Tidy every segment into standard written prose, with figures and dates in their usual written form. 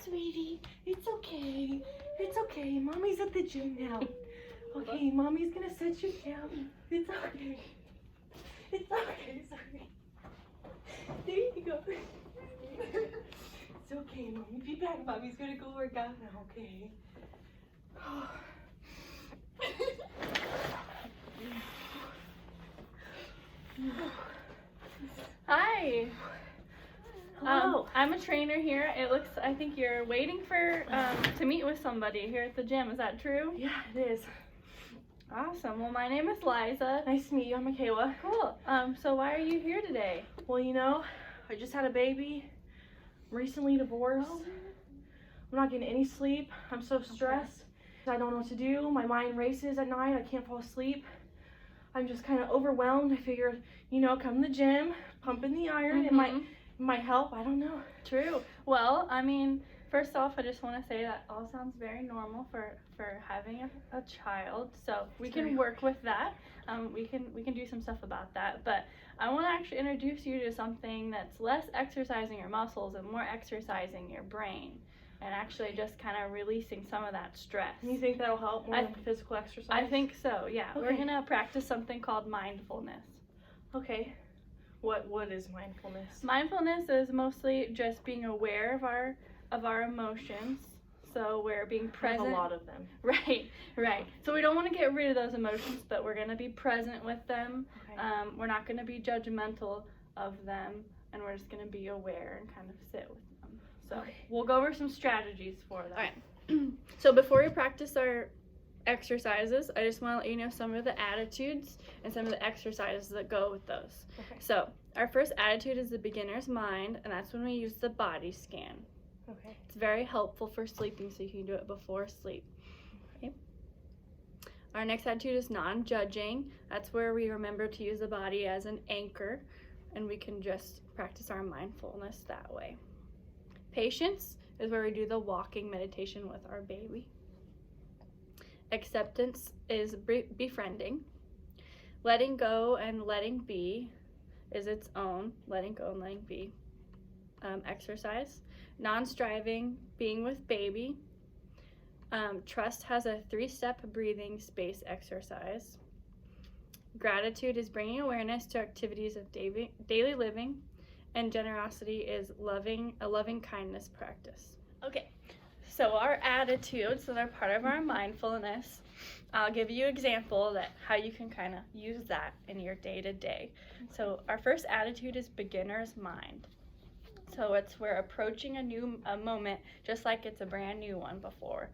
sweetie. It's okay. It's okay. Mommy's at the gym now. Okay, mommy's gonna set you down. It's okay. It's okay, sorry. There you go. It's okay, mommy. Be back. Mommy's gonna go work out now, okay? Hi. Hello. I'm a trainer here. I think you're waiting for to meet with somebody here at the gym. Is that true? Yeah, it is. Awesome. Well, my name is Liza. Nice to meet you. I'm Michaela. Cool. So why are you here today? Well, you know, I just had a baby. Recently divorced. Oh. I'm not getting any sleep. I'm so stressed. I don't know what to do. My mind races at night. I can't fall asleep. I'm just kind of overwhelmed. I figured, you know, come to the gym, pumping the iron. It might help. I don't know. True. Well, I mean, first off, I just want to say that all sounds very normal for having a child. So we can work with that. We can do some stuff about that. But I want to actually introduce you to something that's less exercising your muscles and more exercising your brain, and actually just kind of releasing some of that stress. And you think that'll help more than physical exercise? I think so, yeah. Okay. We're going to practice something called mindfulness. Okay. What is mindfulness? Mindfulness is mostly just being aware of our emotions. So we're being present. I have a lot of them. Right. So we don't want to get rid of those emotions, but we're going to be present with them. Okay. We're not going to be judgmental of them, and we're just going to be aware and kind of sit with them. So we'll go over some strategies for that. All right. So before we practice our exercises, I just want to let you know some of the attitudes and some of the exercises that go with those. Okay. So our first attitude is the beginner's mind, and that's when we use the body scan. Okay. It's very helpful for sleeping, so you can do it before sleep. Okay. Our next attitude is non-judging. That's where we remember to use the body as an anchor, and we can just practice our mindfulness that way. Patience is where we do the walking meditation with our baby. Acceptance is befriending. Letting go and letting be is its own letting go and letting be exercise. Non-striving, being with baby. Trust has a 3-step breathing space exercise. Gratitude is bringing awareness to activities of daily living. And generosity is a loving kindness practice. Okay, so our attitudes that are part of our mindfulness, I'll give you an example that how you can kind of use that in your day-to-day. So our first attitude is beginner's mind. So we're approaching a moment just like it's a brand new one before.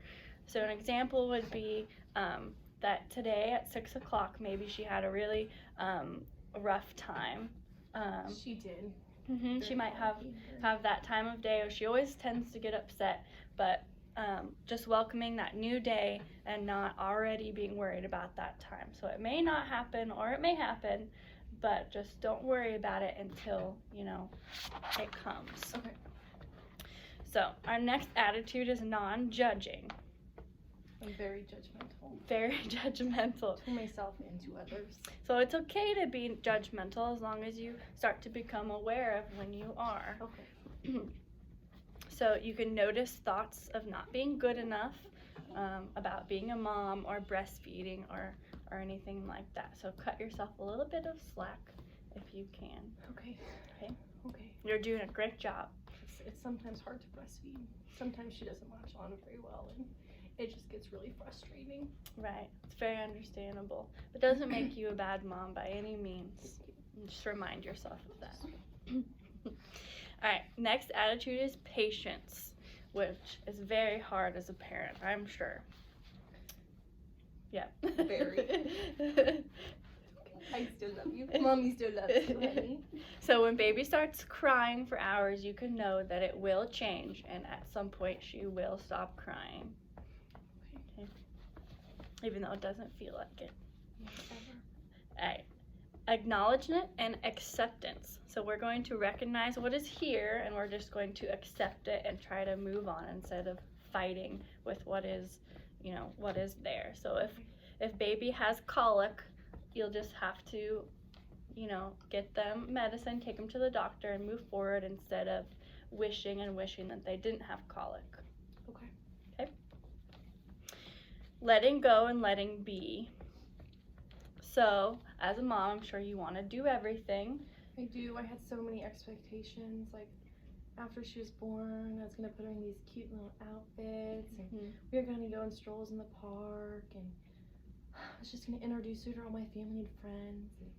So an example would be that today at 6 o'clock, maybe she had a really rough time. She did. She might have that time of day, or she always tends to get upset, but just welcoming that new day and not already being worried about that time. So it may not happen, or it may happen, but just don't worry about it until, you know, it comes. Okay. So our next attitude is non-judging. I'm very judgmental. Very judgmental. To myself and to others. So it's okay to be judgmental as long as you start to become aware of when you are. Okay. So you can notice thoughts of not being good enough, about being a mom or breastfeeding or anything like that. So cut yourself a little bit of slack if you can. Okay. Okay. You're doing a great job. It's sometimes hard to breastfeed. Sometimes she doesn't latch on very well, and it just gets really frustrating. Right. It's very understandable. It doesn't make you a bad mom by any means. Just remind yourself of that. All right. Next attitude is patience, which is very hard as a parent, I'm sure. Yeah. Very. I still love you. Mommy still loves you, honey. So when baby starts crying for hours, you can know that it will change, and at some point she will stop crying. Okay. Even though it doesn't feel like it. All right. Acknowledgement and acceptance. So we're going to recognize what is here, and we're just going to accept it and try to move on instead of fighting with what is, you know, what is there. So if baby has colic, you'll just have to, you know, get them medicine, take them to the doctor, and move forward instead of wishing that they didn't have colic. letting go and letting be. So, as a mom, I'm sure you want to do everything. I do. I had so many expectations. Like, after she was born, I was going to put her in these cute little outfits, and we were going to go on strolls in the park, and I was just going to introduce her to all my family and friends. And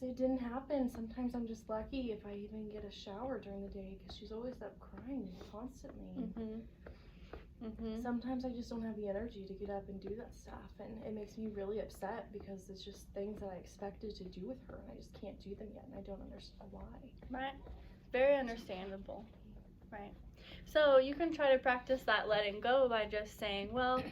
it didn't happen. Sometimes I'm just lucky if I even get a shower during the day, because she's always up crying constantly. Sometimes I just don't have the energy to get up and do that stuff, and it makes me really upset because it's just things that I expected to do with her, and I just can't do them yet, and I don't understand why. Right. Very understandable. Right. So you can try to practice that letting go by just saying, well,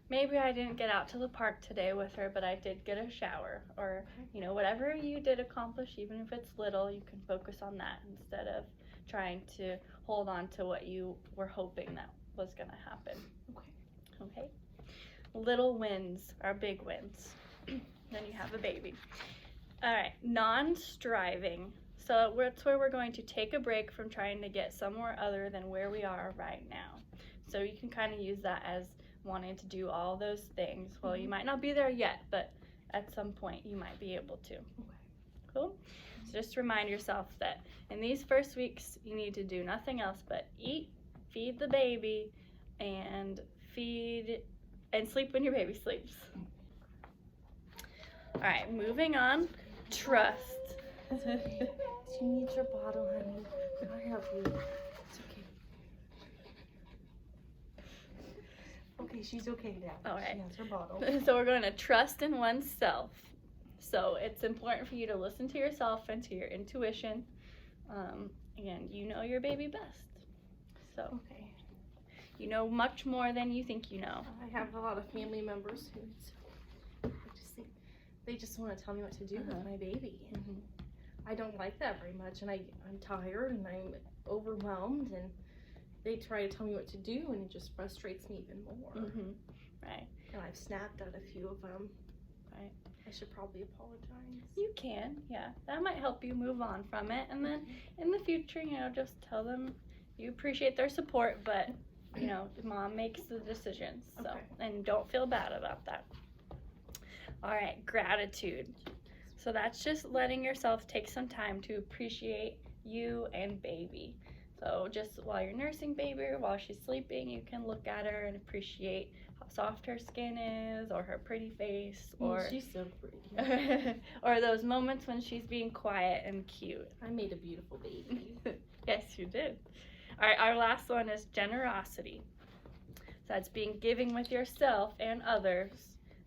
maybe I didn't get out to the park today with her, but I did get a shower. Or, whatever you did accomplish, even if it's little, you can focus on that instead of trying to hold on to what you were hoping that was going to happen. Okay. Little wins are big wins. Then you have a baby. All right. Non-striving. So that's where we're going to take a break from trying to get somewhere other than where we are right now. So you can kind of use that as wanting to do all those things. Well, you might not be there yet, but at some point you might be able to. Cool? So just remind yourself that in these first weeks you need to do nothing else but eat, feed the baby, and sleep when your baby sleeps. All right, moving on. Trust. She needs your bottle, honey. I'll help you. It's okay. Okay, she's okay now. All right. She has her bottle. So we're going to trust in oneself. So it's important for you to listen to yourself and to your intuition. And you know your baby best. So you know much more than you think you know. I have a lot of family members who they just want to tell me what to do with my baby. And I don't like that very much, and I'm tired and I'm overwhelmed, and they try to tell me what to do, and it just frustrates me even more. Right. And I've snapped at a few of them. Right. I should probably apologize. You can, yeah. That might help you move on from it, and then in the future, just tell them you appreciate their support, but mom makes the decisions. So and don't feel bad about that. All right, gratitude. So that's just letting yourself take some time to appreciate you and baby. So just while you're nursing baby or while she's sleeping, you can look at her and appreciate how soft her skin is, or her pretty face, or she's so pretty. or those moments when she's being quiet and cute. I made a beautiful baby. Yes, you did. All right, our last one is generosity. So that's being giving with yourself and others,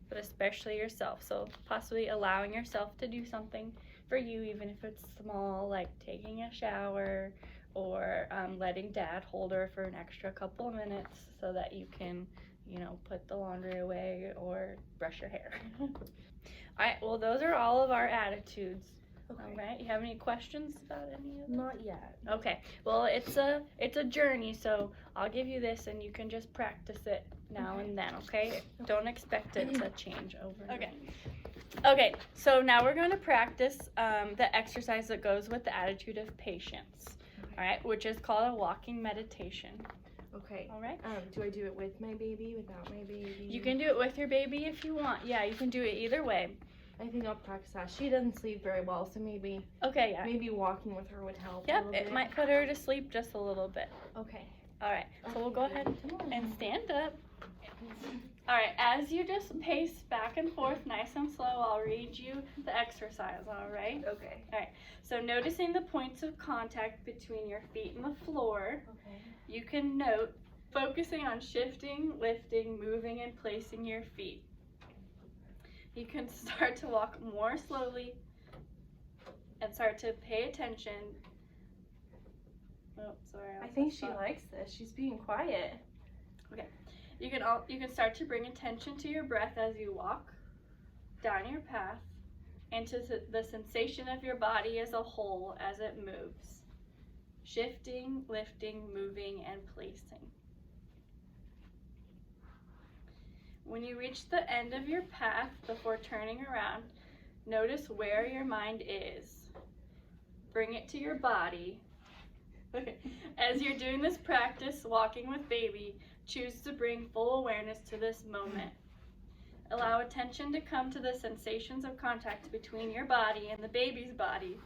but especially yourself. So possibly allowing yourself to do something for you, even if it's small, like taking a shower, or letting dad hold her for an extra couple of minutes so that you can, put the laundry away or brush your hair. All right, well, those are all of our attitudes. Okay. All right, you have any questions about any of them? Not yet. Okay, well, it's a journey, so I'll give you this and you can just practice it now and then, okay? Don't expect it to change overnight. Okay, so now we're going to practice the exercise that goes with the attitude of patience, all right, which is called a walking meditation. Okay. All right. Do I do it with my baby, without my baby? You can do it with your baby if you want. Yeah, you can do it either way. I think I'll practice that. She doesn't sleep very well, so maybe walking with her would help. Yep, it might put her to sleep just a little bit. Okay. All right, so we'll go ahead and stand up. All right, as you just pace back and forth nice and slow, I'll read you the exercise, all right? Okay. All right, so noticing the points of contact between your feet and the floor, you can note focusing on shifting, lifting, moving, and placing your feet. You can start to walk more slowly and start to pay attention. Oh, sorry. I think she likes this. She's being quiet. Okay. You can start to bring attention to your breath as you walk down your path and to the sensation of your body as a whole as it moves. Shifting, lifting, moving, and placing. When you reach the end of your path before turning around, notice where your mind is. Bring it to your body, Okay. As you're doing this practice, walking with baby, choose to bring full awareness to this moment. Allow attention to come to the sensations of contact between your body and the baby's body,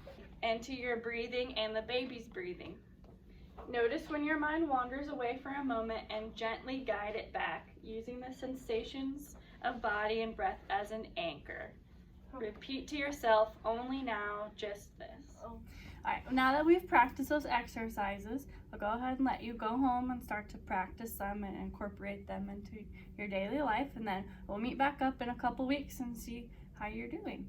and to your breathing and the baby's breathing. Notice when your mind wanders away for a moment and gently guide it back, using the sensations of body and breath as an anchor. Repeat to yourself, only now, just this. Alright, now that we've practiced those exercises, I'll go ahead and let you go home and start to practice them and incorporate them into your daily life, and then we'll meet back up in a couple weeks and see how you're doing.